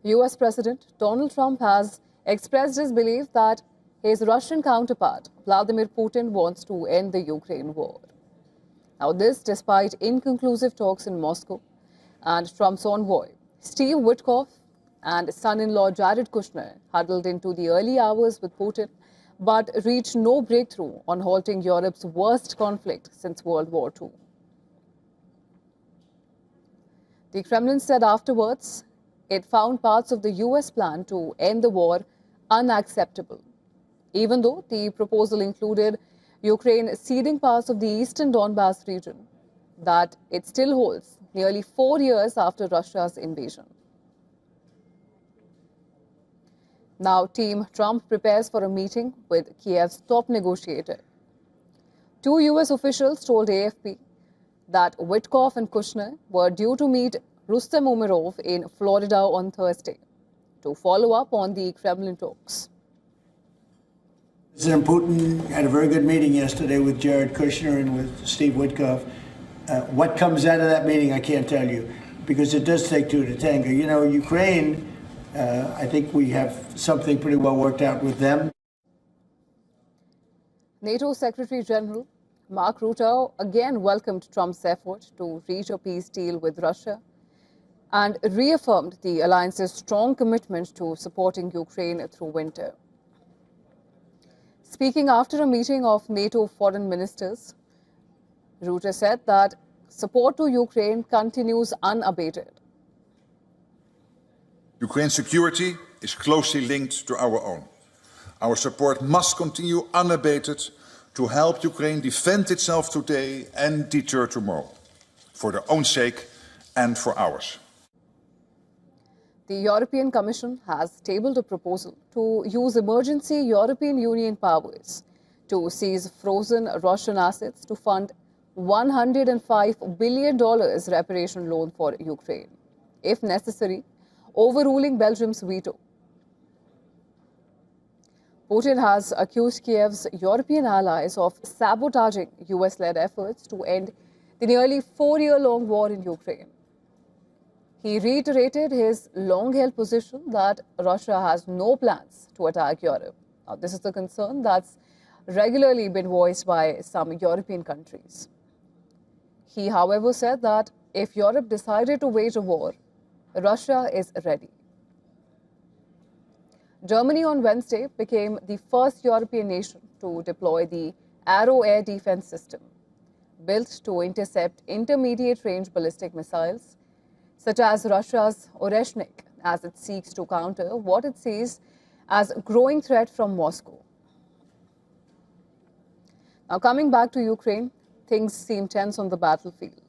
US President Donald Trump has expressed his belief that his Russian counterpart, Vladimir Putin, wants to end the Ukraine war. Now, this despite inconclusive talks in Moscow, and Trump's envoy, Steve Witkoff, and son-in-law Jared Kushner huddled into the early hours with Putin, but reached no breakthrough on halting Europe's worst conflict since World War II. The Kremlin said afterwards it found parts of the US plan to end the war unacceptable, even though the proposal included Ukraine ceding parts of the eastern Donbas region that it still holds nearly 4 years after Russia's invasion. Now, Team Trump prepares for a meeting with Kiev's top negotiator. Two US officials told AFP that Witkoff and Kushner were due to meet Rustem Umerov in Florida on Thursday to follow up on the Kremlin talks. President Putin had a very good meeting yesterday with Jared Kushner and with Steve Witkoff. What comes out of that meeting, I can't tell you, because it does take two to tango. You know, Ukraine, I think we have something pretty well worked out with them. NATO Secretary General Mark Rutte again welcomed Trump's effort to reach a peace deal with Russia and reaffirmed the alliance's strong commitment to supporting Ukraine through winter. Speaking after a meeting of NATO foreign ministers, Rutte said that support to Ukraine continues unabated. Ukraine's security is closely linked to our own. Our support must continue unabated to help Ukraine defend itself today and deter tomorrow, for their own sake and for ours. The European Commission has tabled a proposal to use emergency European Union powers to seize frozen Russian assets to fund $105 billion reparation loan for Ukraine, if necessary, overruling Belgium's veto. Putin has accused Kiev's European allies of sabotaging US-led efforts to end the nearly 4-year-long war in Ukraine. He reiterated his long-held position that Russia has no plans to attack Europe. Now, this is a concern that's regularly been voiced by some European countries. He, however, said that if Europe decided to wage a war, Russia is ready. Germany on Wednesday became the first European nation to deploy the Arrow air defense system, built to intercept intermediate-range ballistic missiles, such as Russia's Oreshnik, as it seeks to counter what it sees as a growing threat from Moscow. Now, coming back to Ukraine, things seem tense on the battlefield.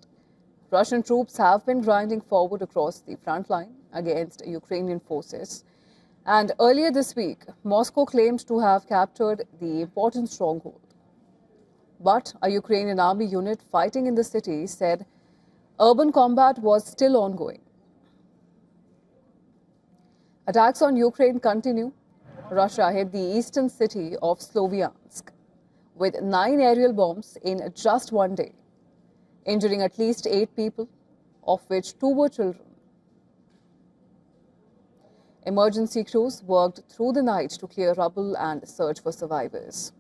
Russian troops have been grinding forward across the front line against Ukrainian forces. And earlier this week, Moscow claimed to have captured the important stronghold. But a Ukrainian army unit fighting in the city said urban combat was still ongoing. Attacks on Ukraine continue. Russia hit the eastern city of Sloviansk with 9 aerial bombs in just one day, injuring at least 8 people, of which 2 were children. Emergency crews worked through the night to clear rubble and search for survivors.